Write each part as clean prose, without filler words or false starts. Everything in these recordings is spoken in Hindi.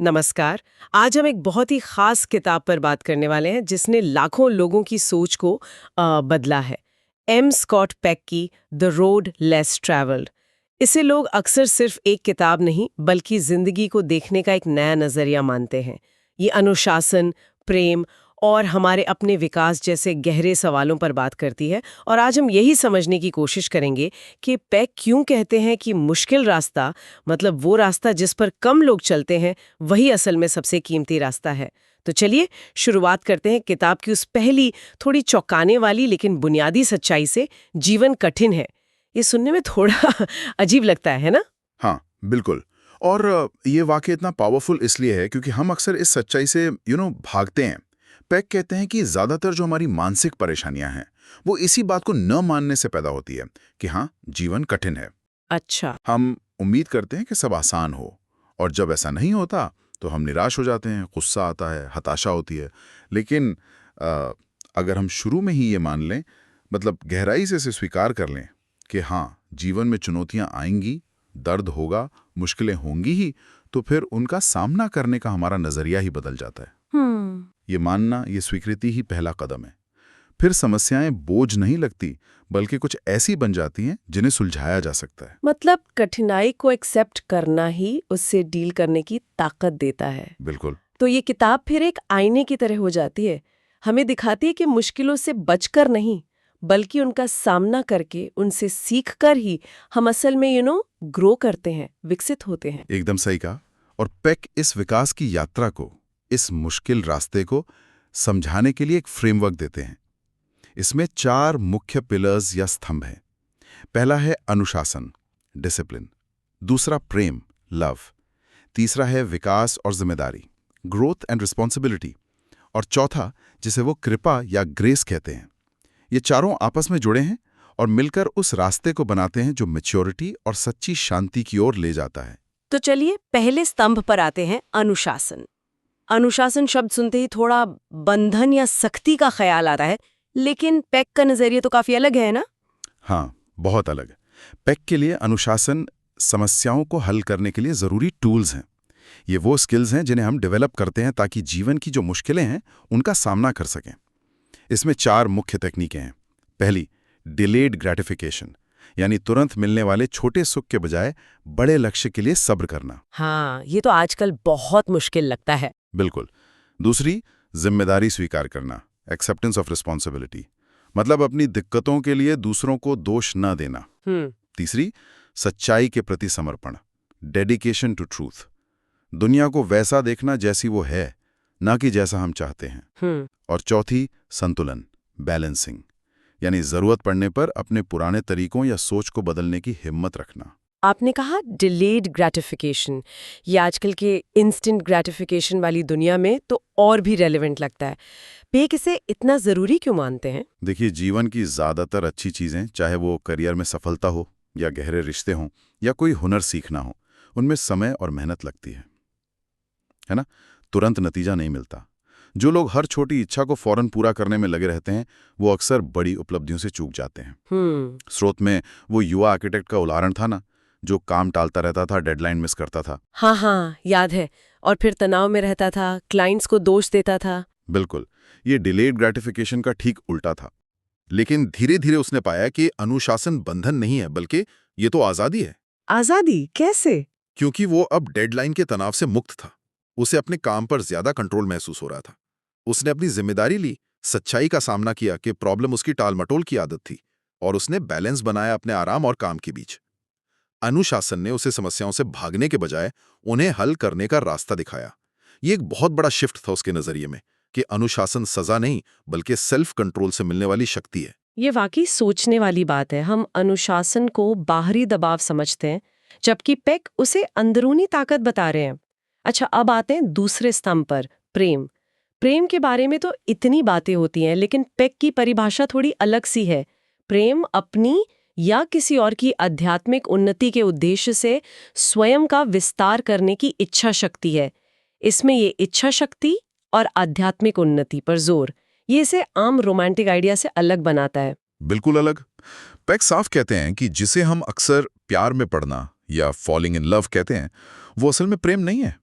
नमस्कार। आज हम एक बहुत ही खास किताब पर बात करने वाले हैं जिसने लाखों लोगों की सोच को बदला है। एम स्कॉट पेक की द रोड लेस ट्रैवल्ड। इसे लोग अक्सर सिर्फ एक किताब नहीं बल्कि जिंदगी को देखने का एक नया नजरिया मानते हैं। ये अनुशासन, प्रेम और हमारे अपने विकास जैसे गहरे सवालों पर बात करती है, और आज हम यही समझने की कोशिश करेंगे कि पेक क्यों कहते हैं कि मुश्किल रास्ता, मतलब वो रास्ता जिस पर कम लोग चलते हैं, वही असल में सबसे कीमती रास्ता है। तो चलिए शुरुआत करते हैं किताब की उस पहली, थोड़ी चौंकाने वाली लेकिन बुनियादी सच्चाई से। जीवन कठिन है, ये सुनने में थोड़ा अजीब लगता है ना? हाँ, बिल्कुल। और ये वाक़या इतना पावरफुल इसलिए है क्योंकि हम अक्सर इस सच्चाई से भागते हैं। पेक कहते हैं कि ज़्यादातर जो हमारी मानसिक परेशानियां हैं, वो इसी बात को न मानने से पैदा होती है कि हाँ, जीवन कठिन है। अच्छा। हम उम्मीद करते हैं कि सब आसान हो, और जब ऐसा नहीं होता, तो हम निराश हो जाते हैं, गुस्सा आता है, हताशा होती है। लेकिन अ, अगर हम शुरू में ही ये मान लें, मतलब गहराई से इसे स्वीकार कर लें कि हाँ, जीवन में चुनौतियां आएंगी, दर्द होगा, मुश्किलें होंगी ही, तो फिर उनका सामना करने का हमारा नजरिया ही बदल जाता है। ये मानना, ये स्वीकृति ही पहला कदम है। फिर समस्याएं बोझ नहीं लगती, बल्कि कुछ ऐसी बन जाती हैं जिन्हें सुलझाया जा सकता है। मतलब कठिनाई को एक्सेप्ट करना ही उससे डील करने की ताकत देता है। बिल्कुल। तो ये किताब फिर एक आईने की तरह हो जाती है। हमें दिखाती है कि मुश्किलों से बचकर नहीं, बल्कि उनका सामना करके, उनसे सीखकर ही हम असल में ग्रो करते हैं, विकसित होते हैं। एकदम सही कहा। और पेक इस विकास की यात्रा को, इस मुश्किल रास्ते को समझाने के लिए एक फ्रेमवर्क देते हैं। इसमें 4 मुख्य पिलर्स या स्तंभ हैं। पहला है अनुशासन, डिसिप्लिन। दूसरा प्रेम, लव। तीसरा है विकास और जिम्मेदारी, ग्रोथ एंड रिस्पॉन्सिबिलिटी। और चौथा, जिसे वो कृपा या ग्रेस कहते हैं। ये चारों आपस में जुड़े हैं और मिलकर उस रास्ते को बनाते हैं जो मैच्योरिटी और सच्ची शांति की ओर ले जाता है। तो चलिए पहले स्तंभ पर आते हैं, अनुशासन। अनुशासन शब्द सुनते ही थोड़ा बंधन या सख्ती का ख्याल आता है, लेकिन पेक का नजरिया तो काफी अलग है ना? हाँ, बहुत अलग। पेक के लिए अनुशासन समस्याओं को हल करने के लिए ज़रूरी टूल्स हैं। ये वो स्किल्स हैं जिन्हें हम डेवलप करते हैं ताकि जीवन की जो मुश्किलें हैं, उनका सामना कर सकें। इसमें 4 मुख्य तकनीकें हैं। पहली, डिलेड ग्रेटिफिकेशन, यानी तुरंत मिलने वाले छोटे सुख के बजाय बड़े लक्ष्य के लिए सब्र करना। हाँ, ये तो आजकल बहुत मुश्किल लगता है। बिल्कुल। दूसरी, जिम्मेदारी स्वीकार करना, एक्सेप्टेंस ऑफ रिस्पॉन्सिबिलिटी, मतलब अपनी दिक्कतों के लिए दूसरों को दोष न देना। तीसरी, सच्चाई के प्रति समर्पण, डेडिकेशन टू ट्रूथ, दुनिया को वैसा देखना जैसी वो है, ना कि जैसा हम चाहते हैं। और चौथी, संतुलन, बैलेंसिंग, यानी जरूरत पड़ने पर अपने पुराने तरीकों या सोच को बदलने की हिम्मत रखना। आपने कहा डिलेड ग्रेटिफिकेशन, ये आजकल के इंस्टेंट ग्रेटिफिकेशन वाली दुनिया में तो और भी रेलेवेंट लगता है। पेक इसे इतना जरूरी क्यों मानते हैं? देखिए, जीवन की ज्यादातर अच्छी चीजें, चाहे वो करियर में सफलता हो या गहरे रिश्ते हों या कोई हुनर सीखना हो, उनमें समय और मेहनत लगती है ना? तुरंत नतीजा नहीं मिलता। जो लोग हर छोटी इच्छा को फौरन पूरा करने में लगे रहते हैं, वो अक्सर बड़ी उपलब्धियों से चूक जाते हैं। स्रोत में वो युवा आर्किटेक्ट का उदाहरण था ना, जो काम टालता रहता था, डेडलाइन मिस करता था। हाँ हाँ, याद है। और फिर तनाव में रहता था, क्लाइंट्स को दोष देता था। बिल्कुल, ये डिलेड ग्रेटिफिकेशन का ठीक उल्टा था। लेकिन धीरे धीरे उसने पाया कि अनुशासन बंधन नहीं है, बल्कि ये तो आजादी है। आजादी कैसे? क्योंकि वो अब डेडलाइन के तनाव से मुक्त था। उसे अपने काम पर ज्यादा कंट्रोल महसूस हो रहा था। उसने अपनी जिम्मेदारी ली, सच्चाई का सामना किया कि प्रॉब्लम उसकी टालमटोल की आदत थी, और उसने बैलेंस बनाया अपने आराम और काम के बीच। अनुशासन ने उसे समस्याओं से भागने के बजाय उन्हें हल करने का रास्ता दिखाया। ये एक बहुत बड़ा शिफ्ट था उसके नजरिए में कि अनुशासन सजा नहीं, बल्कि सेल्फ कंट्रोल से मिलने वाली शक्ति है। ये वाकई सोचने वाली बात है। हम अनुशासन को बाहरी दबाव समझते हैं, जबकि पेक उसे अंदरूनी ताकत बता रहे हैं। अच्छा, अब आते हैं दूसरे स्तंभ पर, प्रेम। प्रेम के बारे में तो इतनी बातें होती हैं, लेकिन पेक की परिभाषा थोड़ी अलग सी है। प्रेम अपनी या किसी और की आध्यात्मिक उन्नति के उद्देश्य से स्वयं का विस्तार करने की इच्छा शक्ति है। इसमें ये इच्छा शक्ति और आध्यात्मिक उन्नति पर जोर, ये इसे आम रोमांटिक आइडिया से अलग बनाता है। बिल्कुल अलग। पेक साफ कहते हैं कि जिसे हम अक्सर प्यार में पड़ना या फॉलिंग इन लव कहते हैं, वो असल में प्रेम नहीं है।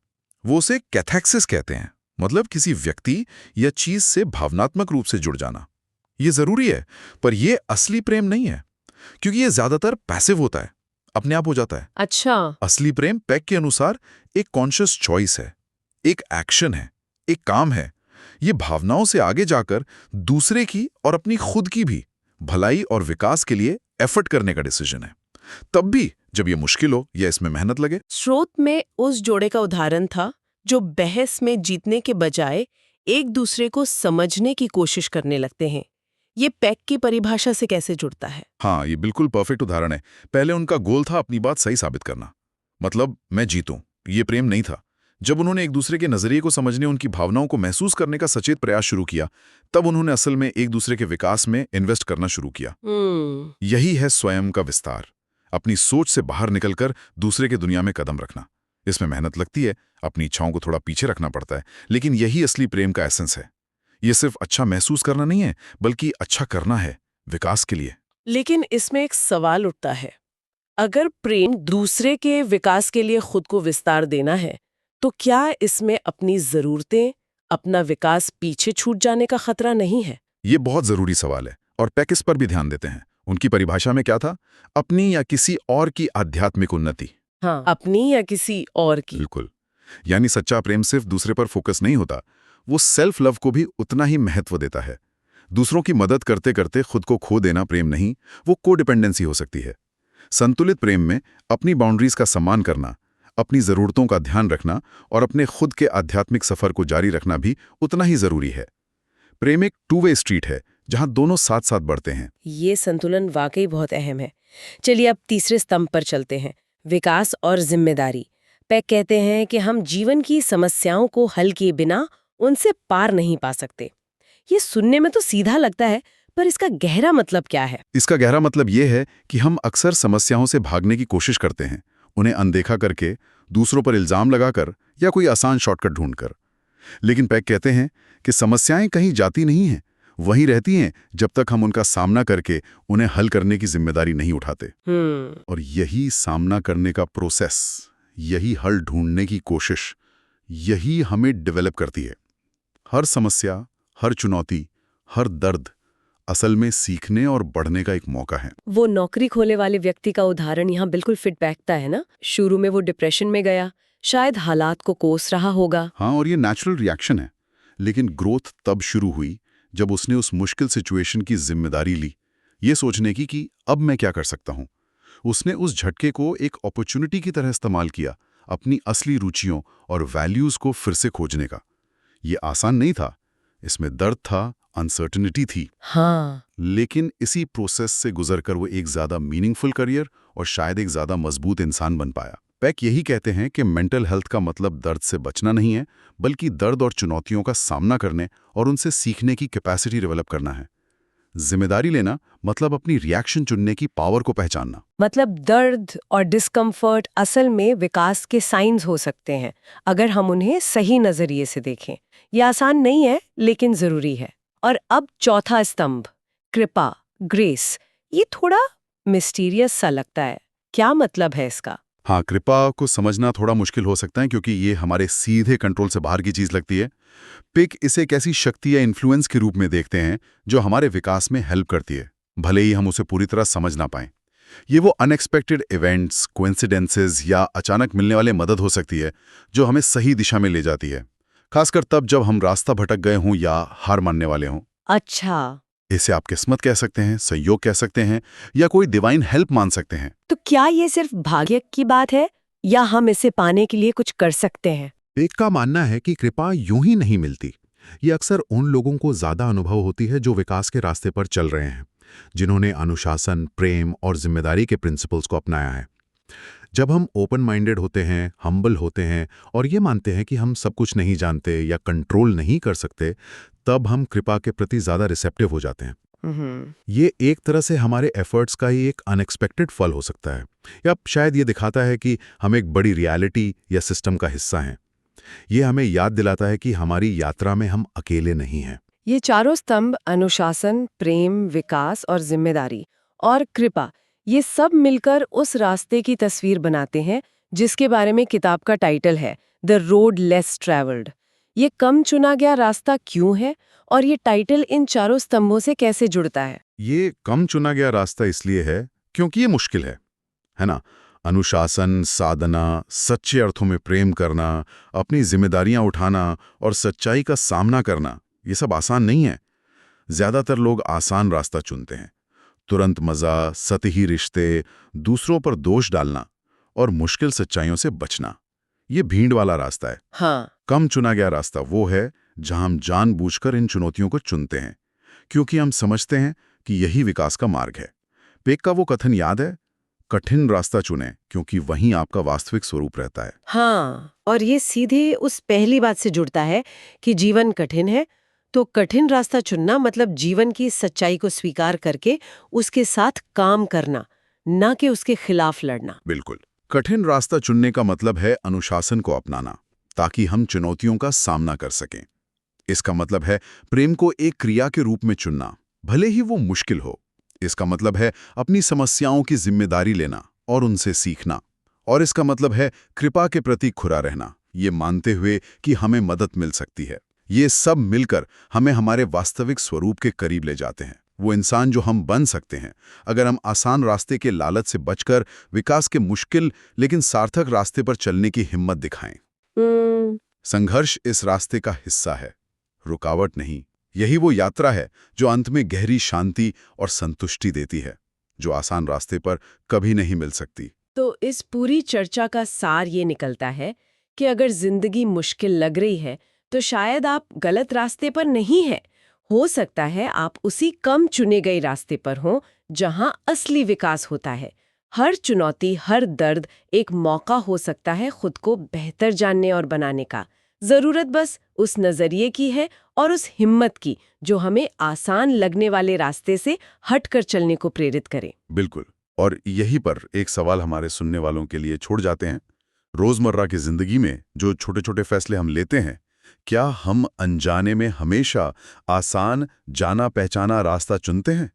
वो उसे कैथेक्सिस कहते हैं, मतलब किसी व्यक्ति या चीज से भावनात्मक रूप से जुड़ जाना। ये जरूरी है, पर ये असली प्रेम नहीं है, क्योंकि ये ज्यादातर पैसिव होता है, अपने आप हो जाता है। अच्छा। असली प्रेम पेक के अनुसार एक कॉन्शियस चॉइस है, एक एक्शन है, एक काम है। ये भावनाओं से आगे जाकर दूसरे की और अपनी खुद की भी भलाई और विकास के लिए एफर्ट करने का डिसीजन है, तब भी जब ये मुश्किल हो या इसमें मेहनत लगे। स्रोत में उस जोड़े का उदाहरण था जो बहस में जीतने के बजाय एक दूसरे को समझने की कोशिश करने लगते हैं। ये पेक की परिभाषा से कैसे जुड़ता है? हाँ, ये बिल्कुल परफेक्ट उदाहरण है। पहले उनका गोल था अपनी बात सही साबित करना, मतलब मैं जीतूं। ये प्रेम नहीं था। जब उन्होंने एक दूसरे के नजरिए को समझने, उनकी भावनाओं को महसूस करने का सचेत प्रयास शुरू किया, तब उन्होंने असल में एक दूसरे के विकास में इन्वेस्ट करना शुरू किया। यही है स्वयं का विस्तार, अपनी सोच से बाहर निकलकर दूसरे के दुनिया में कदम रखना। इसमें मेहनत लगती है, अपनी इच्छाओं को थोड़ा पीछे रखना पड़ता है, लेकिन यही असली प्रेम का एसेंस है। ये सिर्फ अच्छा महसूस करना नहीं है, बल्कि अच्छा करना है, विकास के लिए। लेकिन इसमें एक सवाल उठता है, अगर प्रेम दूसरे के विकास के लिए खुद को विस्तार देना है, तो क्या इसमें अपनी जरूरतें, अपना विकास पीछे छूट जाने का खतरा नहीं है? ये बहुत जरूरी सवाल है, और पेक इस पर भी ध्यान देते हैं। उनकी परिभाषा में क्या था? अपनी या किसी और की आध्यात्मिक उन्नति। हाँ, अपनी या किसी और की। बिल्कुल। यानी सच्चा प्रेम सिर्फ दूसरे पर फोकस नहीं होता, वो सेल्फ लव को भी उतना ही महत्व देता है। दूसरों की मदद करते करते खुद को खो देना प्रेम नहीं, वो कोडिपेंडेंसी हो सकती है। संतुलित प्रेम में अपनी बाउंड्रीज का सम्मान करना, अपनी जरूरतों का ध्यान रखना और अपने खुद के आध्यात्मिक सफर को जारी रखना भी उतना ही जरूरी है। प्रेम एक टू वे स्ट्रीट है, जहां दोनों साथ साथ बढ़ते हैं। ये संतुलन वाकई बहुत अहम है। चलिए अब तीसरे स्तंभ पर चलते हैं, विकास और जिम्मेदारी। पेक कहते हैं कि हम जीवन की समस्याओं को हल किए बिना उनसे पार नहीं पा सकते। ये सुनने में तो सीधा लगता है, पर इसका गहरा मतलब क्या है? इसका गहरा मतलब ये है कि हम अक्सर समस्याओं से भागने की कोशिश करते हैं, उन्हें अनदेखा करके, दूसरों पर इल्जाम लगाकर या कोई आसान शॉर्टकट ढूंढकर। लेकिन पेक कहते हैं कि समस्याएं कहीं जाती नहीं हैं, वहीं रहती हैं जब तक हम उनका सामना करके उन्हें हल करने की जिम्मेदारी नहीं उठाते। और यही सामना करने का प्रोसेस, यही हल ढूंढने की कोशिश, यही हमें डेवलप करती है। हर समस्या, हर चुनौती, हर दर्द असल में सीखने और बढ़ने का एक मौका है। वो नौकरी खोले वाले व्यक्ति का उदाहरण यहाँ बिल्कुल फिट बैठता है ना। शुरू में वो डिप्रेशन में गया, शायद हालात को कोस रहा होगा। हाँ, और ये नेचुरल रिएक्शन है। लेकिन ग्रोथ तब शुरू हुई जब उसने उस मुश्किल सिचुएशन की जिम्मेदारी ली, ये सोचने की कि अब मैं क्या कर सकता हूँ। उसने उस झटके को एक अपॉर्चुनिटी की तरह इस्तेमाल किया, अपनी असली रुचियों और वैल्यूज को फिर से खोजने का। ये आसान नहीं था, इसमें दर्द था, अनसर्टेनिटी थी। हाँ। लेकिन इसी प्रोसेस से गुजरकर वो एक ज्यादा मीनिंगफुल करियर और शायद एक ज्यादा मजबूत इंसान बन पाया। पेक यही कहते हैं कि मेंटल हेल्थ का मतलब दर्द से बचना नहीं है, बल्कि दर्द और चुनौतियों का सामना करने और उनसे सीखने की कैपेसिटी डेवलप करना है। जिम्मेदारी लेना मतलब अपनी रिएक्शन चुनने की पावर को पहचानना। मतलब दर्द और डिस्कम्फर्ट असल में विकास के साइंस हो सकते हैं, अगर हम उन्हें सही नजरिए से देखें। ये आसान नहीं है, लेकिन जरूरी है। और अब चौथा स्तंभ, कृपा, ग्रेस। ये थोड़ा मिस्टीरियस सा लगता है, क्या मतलब है इसका? हाँ, कृपा को समझना थोड़ा मुश्किल हो सकता है, क्योंकि ये हमारे सीधे कंट्रोल से बाहर की चीज लगती है। पिक इसे एक ऐसी शक्ति या इन्फ्लुएंस के रूप में देखते हैं जो हमारे विकास में हेल्प करती है, भले ही हम उसे पूरी तरह समझ ना पाएं। ये वो अनएक्सपेक्टेड इवेंट्स, कोइंसिडेंसेस या अचानक मिलने वाले मदद हो सकती है जो हमें सही दिशा में ले जाती है, खासकर तब जब हम रास्ता भटक गए हों या हार मानने वाले हों। अच्छा, इसे आप किस्मत कह सकते हैं, संयोग कह सकते हैं, या कोई डिवाइन हेल्प मान सकते हैं। तो क्या ये सिर्फ भाग्य की बात है, या हम इसे पाने के लिए कुछ कर सकते हैं? पेक का मानना है कि कृपा यूं ही नहीं मिलती। ये अक्सर उन लोगों को ज्यादा अनुभव होती है जो विकास के रास्ते पर चल रहे हैं, जिन्होंने अनुशासन, प्रेम और जिम्मेदारी के प्रिंसिपल्स को अपनाया है। जब हम ओपन माइंडेड होते हैं, हम्बल होते हैं और ये मानते हैं कि हम सब कुछ नहीं जानते या कंट्रोल नहीं कर सकते, तब हम कृपा के प्रति ज्यादा रिसेप्टिव हो जाते हैं। ये एक तरह से हमारे एफर्ट्स का ही एक अनएक्सपेक्टेड फल हो सकता है, या शायद ये दिखाता है कि हम एक बड़ी रियलिटी या सिस्टम का हिस्सा हैं। ये हमें याद दिलाता है कि हमारी यात्रा में हम अकेले नहीं हैं। ये चारों स्तंभ, अनुशासन, प्रेम, विकास और जिम्मेदारी और कृपा, ये सब मिलकर उस रास्ते की तस्वीर बनाते हैं जिसके बारे में किताब का टाइटल है, द रोड लेस ट्रैवल्ड। ये कम चुना गया रास्ता क्यों है और ये टाइटल इन चारों स्तंभों से कैसे जुड़ता है? ये कम चुना गया रास्ता इसलिए है क्योंकि ये मुश्किल है ना? अनुशासन, साधना, सच्चे अर्थों में प्रेम करना, अपनी जिम्मेदारियां उठाना और सच्चाई का सामना करना, ये सब आसान नहीं है। ज्यादातर लोग आसान रास्ता चुनते हैं। तुरंत मजा, सतही रिश्ते, दूसरों पर दोष डालना और मुश्किल सच्चाइयों से बचना, ये भीड़ वाला रास्ता है। हाँ, कम चुना गया रास्ता वो है जहां हम जानबूझकर इन चुनौतियों को चुनते हैं, क्योंकि हम समझते हैं कि यही विकास का मार्ग है। पेक का वो कथन याद है, कठिन रास्ता चुनें क्योंकि वहीं आपका वास्तविक स्वरूप रहता है। हाँ, और ये सीधे उस पहली बात से जुड़ता है कि जीवन कठिन है, तो कठिन रास्ता चुनना मतलब जीवन की सच्चाई को स्वीकार करके उसके साथ काम करना, ना कि उसके खिलाफ लड़ना। बिल्कुल, कठिन रास्ता चुनने का मतलब है अनुशासन को अपनाना, ताकि हम चुनौतियों का सामना कर सकें। इसका मतलब है प्रेम को एक क्रिया के रूप में चुनना, भले ही वो मुश्किल हो। इसका मतलब है अपनी समस्याओं की जिम्मेदारी लेना और उनसे सीखना। और इसका मतलब है कृपा के प्रति खुरा रहना, ये मानते हुए कि हमें मदद मिल सकती है। ये सब मिलकर हमें हमारे वास्तविक स्वरूप के करीब ले जाते हैं, वो इंसान जो हम बन सकते हैं अगर हम आसान रास्ते के लालच से बचकर विकास के मुश्किल लेकिन सार्थक रास्ते पर चलने की हिम्मत दिखाएं। संघर्ष इस रास्ते का हिस्सा है, रुकावट नहीं। यही वो यात्रा है जो अंत में गहरी शांति और संतुष्टि देती है, जो आसान रास्ते पर कभी नहीं मिल सकती। तो इस पूरी चर्चा का सार ये निकलता है कि अगर जिंदगी मुश्किल लग रही है तो शायद आप गलत रास्ते पर नहीं हैं। हो सकता है आप उसी कम चुने गए रास्ते पर हों जहां असली विकास होता है। हर चुनौती, हर दर्द एक मौका हो सकता है खुद को बेहतर जानने और बनाने का। जरूरत बस उस नजरिए की है और उस हिम्मत की जो हमें आसान लगने वाले रास्ते से हटकर चलने को प्रेरित करे। बिल्कुल, और यहीं पर एक सवाल हमारे सुनने वालों के लिए छोड़ जाते हैं। रोजमर्रा की जिंदगी में जो छोटे छोटे फैसले हम लेते हैं, क्या हम अनजाने में हमेशा आसान, जाना पहचाना रास्ता चुनते हैं?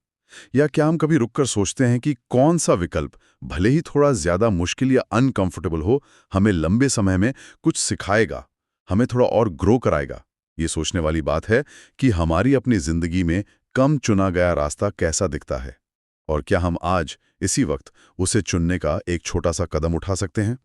या क्या हम कभी रुककर सोचते हैं कि कौन सा विकल्प, भले ही थोड़ा ज्यादा मुश्किल या अनकंफर्टेबल हो, हमें लंबे समय में कुछ सिखाएगा, हमें थोड़ा और ग्रो कराएगा? ये सोचने वाली बात है कि हमारी अपनी जिंदगी में कम चुना गया रास्ता कैसा दिखता है, और क्या हम आज इसी वक्त उसे चुनने का एक छोटा सा कदम उठा सकते हैं?